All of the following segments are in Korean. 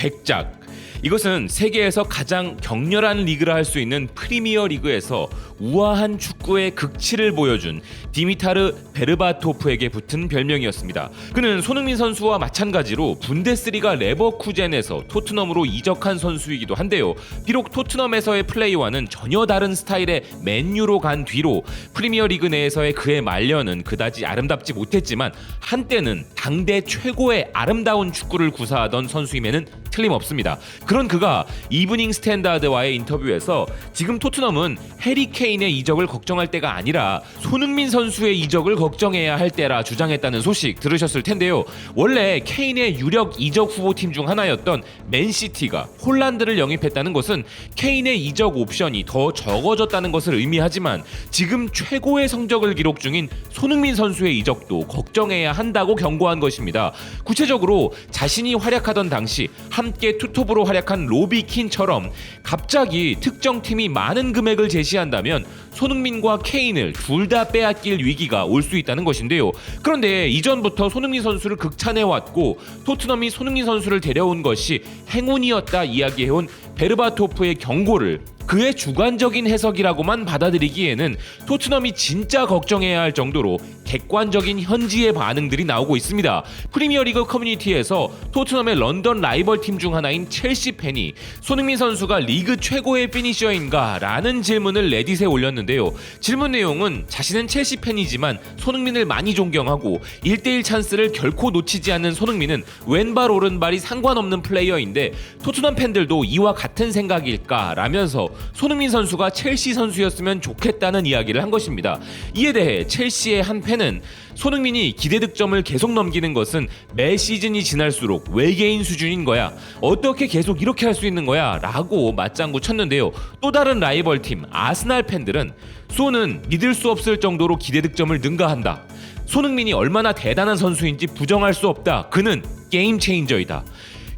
백작. 이것은 세계에서 가장 격렬한 리그라 할 수 있는 프리미어 리그에서 우아한 축구의 극치를 보여준 디미타르 베르바토프에게 붙은 별명이었습니다. 그는 손흥민 선수와 마찬가지로 분데스리가 레버쿠젠에서 토트넘으로 이적한 선수이기도 한데요. 비록 토트넘에서의 플레이와는 전혀 다른 스타일의 맨유로 간 뒤로 프리미어 리그 내에서의 그의 말년은 그다지 아름답지 못했지만 한때는 당대 최고의 아름다운 축구를 구사하던 선수임에는 틀림없습니다. 그런 그가 이브닝 스탠다드와의 인터뷰에서 지금 토트넘은 해리 케인의 이적을 걱정할 때가 아니라 손흥민 선수의 이적을 걱정해야 할 때라 주장했다는 소식 들으셨을 텐데요. 원래 케인의 유력 이적 후보팀 중 하나였던 맨시티가 홀란드를 영입했다는 것은 케인의 이적 옵션이 더 적어졌다는 것을 의미하지만 지금 최고의 성적을 기록 중인 손흥민 선수의 이적도 걱정해야 한다고 경고한 것입니다. 구체적으로 자신이 활약하던 당시 함께 투톱으로 활약한 로비 킨처럼 갑자기 특정 팀이 많은 금액을 제시한다면 손흥민과 케인을 둘 다 빼앗길 위기가 올 수 있다는 것인데요. 그런데 이전부터 손흥민 선수를 극찬해왔고 토트넘이 손흥민 선수를 데려온 것이 행운이었다 이야기해온 베르바토프의 경고를 그의 주관적인 해석이라고만 받아들이기에는 토트넘이 진짜 걱정해야 할 정도로 객관적인 현지의 반응들이 나오고 있습니다. 프리미어리그 커뮤니티에서 토트넘의 런던 라이벌 팀 중 하나인 첼시 팬이 손흥민 선수가 리그 최고의 피니셔인가? 라는 질문을 레딧에 올렸는데요. 질문 내용은 자신은 첼시 팬이지만 손흥민을 많이 존경하고 1대1 찬스를 결코 놓치지 않는 손흥민은 왼발 오른발이 상관없는 플레이어인데 토트넘 팬들도 이와 같은 생각일까? 라면서 손흥민 선수가 첼시 선수였으면 좋겠다는 이야기를 한 것입니다. 이에 대해 첼시의 한 팬은 손흥민이 기대 득점을 계속 넘기는 것은 매 시즌이 지날수록 외계인 수준인 거야. 어떻게 계속 이렇게 할 수 있는 거야? 라고 맞장구 쳤는데요. 또 다른 라이벌팀 아스날 팬들은 소는 믿을 수 없을 정도로 기대 득점을 능가한다. 손흥민이 얼마나 대단한 선수인지 부정할 수 없다. 그는 게임 체인저이다.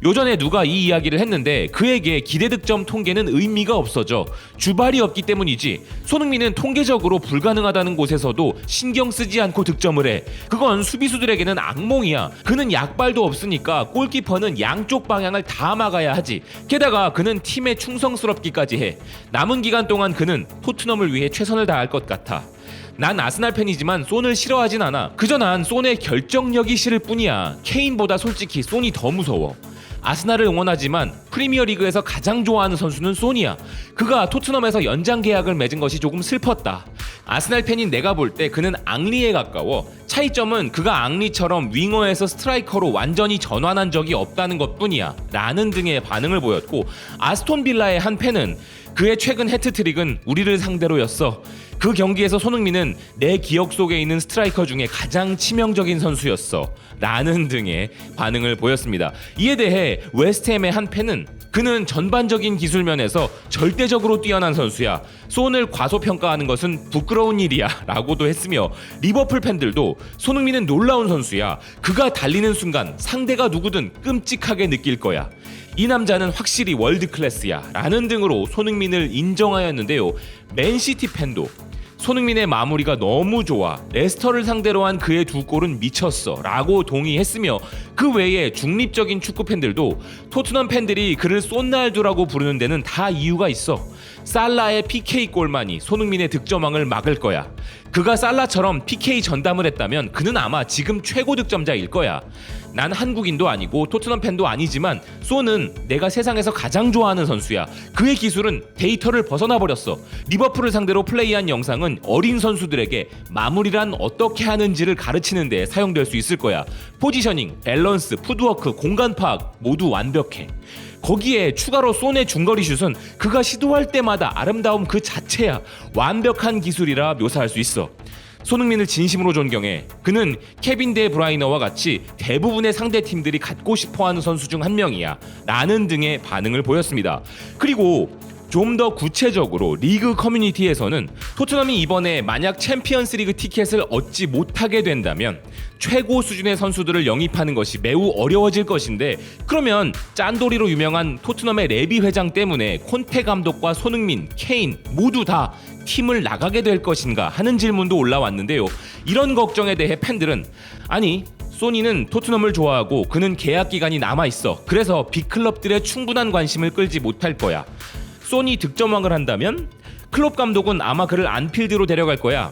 요전에 누가 이 이야기를 했는데 그에게 기대 득점 통계는 의미가 없어져. 주발이 없기 때문이지. 손흥민은 통계적으로 불가능하다는 곳에서도 신경 쓰지 않고 득점을 해. 그건 수비수들에게는 악몽이야. 그는 약발도 없으니까 골키퍼는 양쪽 방향을 다 막아야 하지. 게다가 그는 팀에 충성스럽기까지 해. 남은 기간 동안 그는 토트넘을 위해 최선을 다할 것 같아. 난 아스날 팬이지만 손을 싫어하진 않아. 그저 난 손의 결정력이 싫을 뿐이야. 케인보다 솔직히 손이 더 무서워. 아스날을 응원하지만 프리미어리그에서 가장 좋아하는 선수는 손이야. 그가 토트넘에서 연장 계약을 맺은 것이 조금 슬펐다. 아스날 팬인 내가 볼 때 그는 앙리에 가까워. 차이점은 그가 앙리처럼 윙어에서 스트라이커로 완전히 전환한 적이 없다는 것뿐이야. 라는 등의 반응을 보였고 아스톤 빌라의 한 팬은 그의 최근 해트트릭은 우리를 상대로였어. 그 경기에서 손흥민은 내 기억 속에 있는 스트라이커 중에 가장 치명적인 선수였어. 라는 등의 반응을 보였습니다. 이에 대해 웨스트햄의 한 팬은 그는 전반적인 기술면에서 절대적으로 뛰어난 선수야. 손을 과소평가하는 것은 부끄러운 일이야. 라고도 했으며 리버풀 팬들도 손흥민은 놀라운 선수야. 그가 달리는 순간 상대가 누구든 끔찍하게 느낄 거야. 이 남자는 확실히 월드 클래스야. 라는 등으로 손흥민을 인정하였는데요. 맨시티 팬도 손흥민의 마무리가 너무 좋아. 레스터를 상대로 한 그의 두 골은 미쳤어. 라고 동의했으며 그 외에 중립적인 축구 팬들도 토트넘 팬들이 그를 쏜날두라고 부르는 데는 다 이유가 있어. 살라의 PK 골만이 손흥민의 득점왕을 막을 거야. 그가 살라처럼 PK 전담을 했다면 그는 아마 지금 최고 득점자일 거야. 난 한국인도 아니고 토트넘 팬도 아니지만 소는 내가 세상에서 가장 좋아하는 선수야. 그의 기술은 데이터를 벗어나버렸어. 리버풀을 상대로 플레이한 영상은 어린 선수들에게 마무리란 어떻게 하는지를 가르치는 데 사용될 수 있을 거야. 포지셔닝, 밸런스, 푸드워크, 공간 파악 모두 완벽해. 거기에 추가로 손의 중거리 슛은 그가 시도할 때마다 아름다움 그 자체야. 완벽한 기술이라 묘사할 수 있어. 손흥민을 진심으로 존경해. 그는 케빈 데 브라이너와 같이 대부분의 상대팀들이 갖고 싶어하는 선수 중 한 명이야. 라는 등의 반응을 보였습니다. 그리고 좀 더 구체적으로 리그 커뮤니티에서는 토트넘이 이번에 만약 챔피언스리그 티켓을 얻지 못하게 된다면 최고 수준의 선수들을 영입하는 것이 매우 어려워질 것인데 그러면 짠돌이로 유명한 토트넘의 레비 회장 때문에 콘테 감독과 손흥민, 케인 모두 다 팀을 나가게 될 것인가 하는 질문도 올라왔는데요. 이런 걱정에 대해 팬들은 아니 소니는 토트넘을 좋아하고 그는 계약 기간이 남아있어. 그래서 빅클럽들의 충분한 관심을 끌지 못할 거야. 소니 득점왕을 한다면 클롭 감독은 아마 그를 안필드로 데려갈 거야.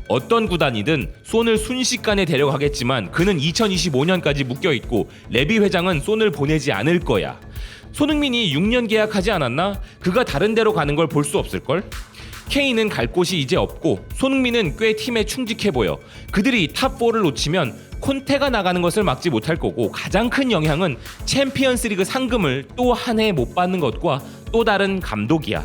어떤 구단이든 손을 순식간에 데려가겠지만 그는 2025년까지 묶여있고 레비 회장은 손을 보내지 않을 거야. 손흥민이 6년 계약하지 않았나? 그가 다른 데로 가는 걸 볼 수 없을걸? 케인은 갈 곳이 이제 없고 손흥민은 꽤 팀에 충직해 보여. 그들이 탑4를 놓치면 콘테가 나가는 것을 막지 못할 거고 가장 큰 영향은 챔피언스리그 상금을 또 한 해 못 받는 것과 또 다른 감독이야.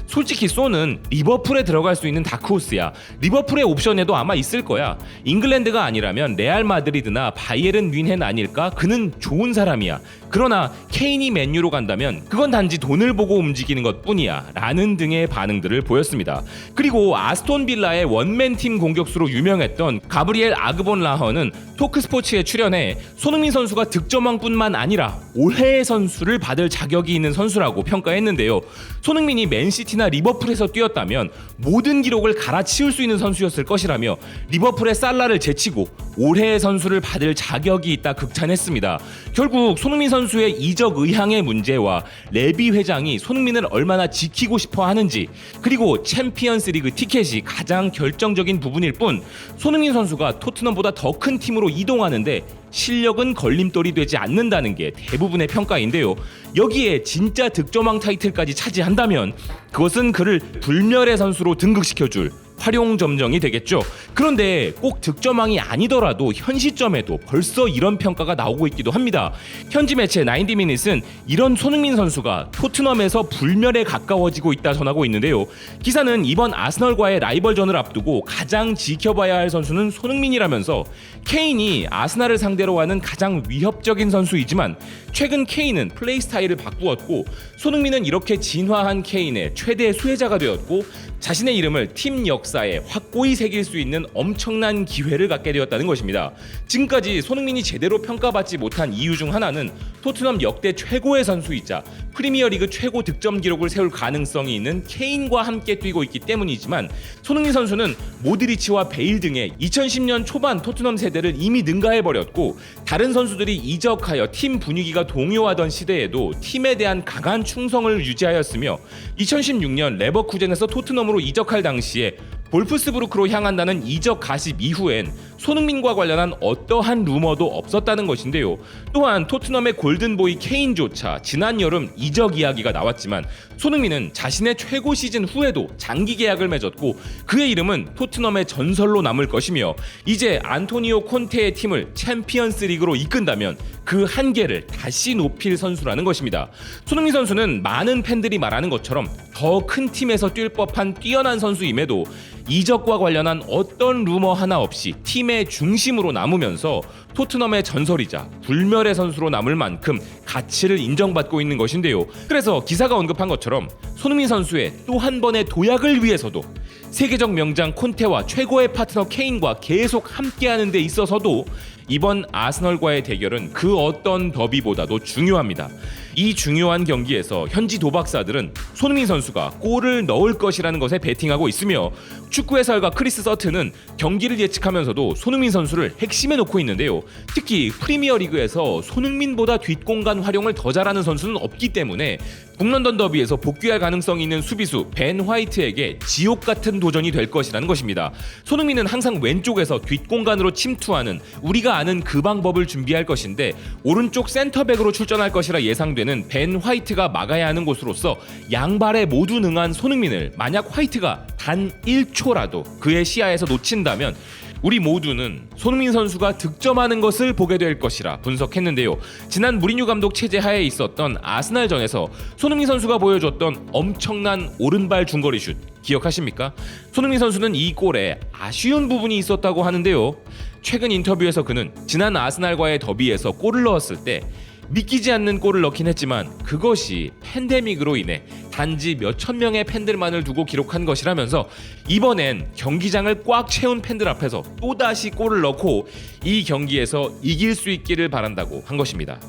솔직히 소는 리버풀에 들어갈 수 있는 다크호스야. 리버풀의 옵션에도 아마 있을 거야. 잉글랜드가 아니라면 레알 마드리드나 바이에른 뮌헨 아닐까? 그는 좋은 사람이야. 그러나 케인이 맨유로 간다면 그건 단지 돈을 보고 움직이는 것뿐이야 라는 등의 반응들을 보였습니다. 그리고 아스톤 빌라의 원맨팀 공격수로 유명했던 가브리엘 아그본 라허는 토크스포츠에 출연해 손흥민 선수가 득점왕뿐만 아니라 올해의 선수를 받을 자격이 있는 선수라고 평가했는데요. 손흥민이 맨시티나 리버풀에서 뛰었다면 모든 기록을 갈아치울 수 있는 선수였을 것이라며 리버풀의 살라를 제치고 올해의 선수를 받을 자격이 있다 극찬했습니다. 결국 손흥민 선수의 이적 의향의 문제와 레비 회장이 손흥민을 얼마나 지키고 싶어 하는지, 그리고 챔피언스 리그 티켓이 가장 결정적인 부분일 뿐 손흥민 선수가 토트넘보다 더 큰 팀으로 이동하는데 실력은 걸림돌이 되지 않는다는 게 대부분의 평가인데요. 여기에 진짜 득점왕 타이틀까지 차지한다면 그것은 그를 불멸의 선수로 등극시켜줄 활용점정이 되겠죠. 그런데 꼭 득점왕이 아니더라도 현 시점에도 벌써 이런 평가가 나오고 있기도 합니다. 현지 매체 90미닛은 이런 손흥민 선수가 토트넘에서 불멸에 가까워지고 있다 전하고 있는데요. 기사는 이번 아스널과의 라이벌전을 앞두고 가장 지켜봐야 할 선수는 손흥민이라면서 케인이 아스날을 상대로 하는 가장 위협적인 선수이지만 최근 케인은 플레이 스타일을 바꾸었고 손흥민은 이렇게 진화한 케인의 최대 수혜자가 되었고 자신의 이름을 팀 역사에 확고히 새길 수 있는 엄청난 기회를 갖게 되었다는 것입니다. 지금까지 손흥민이 제대로 평가받지 못한 이유 중 하나는 토트넘 역대 최고의 선수이자 프리미어리그 최고 득점 기록을 세울 가능성이 있는 케인과 함께 뛰고 있기 때문이지만 손흥민 선수는 모드리치와 베일 등의 2010년 초반 토트넘 세대를 이미 능가해버렸고 다른 선수들이 이적하여 팀 분위기가 동요하던 시대에도 팀에 대한 강한 충성을 유지하였으며 2016년 레버쿠젠에서 토트넘으로 이적할 당시에 볼프스부르크로 향한다는 이적 가십 이후엔 손흥민과 관련한 어떠한 루머도 없었다는 것인데요. 또한 토트넘의 골든보이 케인조차 지난 여름 이적 이야기가 나왔지만 손흥민은 자신의 최고 시즌 후에도 장기 계약을 맺었고 그의 이름은 토트넘의 전설로 남을 것이며 이제 안토니오 콘테의 팀을 챔피언스 리그로 이끈다면 그 한계를 다시 높일 선수라는 것입니다. 손흥민 선수는 많은 팬들이 말하는 것처럼 더 큰 팀에서 뛸 법한 뛰어난 선수임에도 이적과 관련한 어떤 루머 하나 없이 팀의 중심으로 남으면서 토트넘의 전설이자 불멸의 선수로 남을 만큼 가치를 인정받고 있는 것인데요. 그래서 기사가 언급한 것처럼 손흥민 선수의 또 한 번의 도약을 위해서도 세계적 명장 콘테와 최고의 파트너 케인과 계속 함께하는 데 있어서도 이번 아스널과의 대결은 그 어떤 더비보다도 중요합니다. 이 중요한 경기에서 현지 도박사들은 손흥민 선수가 골을 넣을 것이라는 것에 베팅하고 있으며 축구 해설가 크리스 서튼은 경기를 예측하면서도 손흥민 선수를 핵심에 놓고 있는데요. 특히 프리미어리그에서 손흥민보다 뒷공간 활용을 더 잘하는 선수는 없기 때문에 북런던 더비에서 복귀할 가능성이 있는 수비수 벤 화이트에게 지옥 같은 도전이 될 것이라는 것입니다. 손흥민은 항상 왼쪽에서 뒷공간으로 침투하는 우리가 아는 그 방법을 준비할 것인데 오른쪽 센터백으로 출전할 것이라 예상되는 벤 화이트가 막아야 하는 곳으로서 양발에 모두 능한 손흥민을 만약 화이트가 단 1초라도 그의 시야에서 놓친다면 우리 모두는 손흥민 선수가 득점하는 것을 보게 될 것이라 분석했는데요. 지난 무리뉴 감독 체제 하에 있었던 아스날전에서 손흥민 선수가 보여줬던 엄청난 오른발 중거리 슛 기억하십니까? 손흥민 선수는 이 골에 아쉬운 부분이 있었다고 하는데요. 최근 인터뷰에서 그는 지난 아스날과의 더비에서 골을 넣었을 때 믿기지 않는 골을 넣긴 했지만 그것이 팬데믹으로 인해 단지 몇천 명의 팬들만을 두고 기록한 것이라면서 이번엔 경기장을 꽉 채운 팬들 앞에서 또다시 골을 넣고 이 경기에서 이길 수 있기를 바란다고 한 것입니다.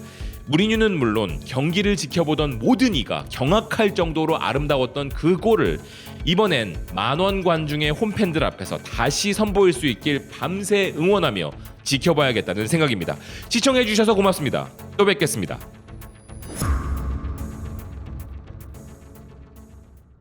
무리뉴는 물론 경기를 지켜보던 모든 이가 경악할 정도로 아름다웠던 그 골을 이번엔 만원 관중의 홈팬들 앞에서 다시 선보일 수 있길 밤새 응원하며 지켜봐야겠다는 생각입니다. 시청해주셔서 고맙습니다. 또 뵙겠습니다.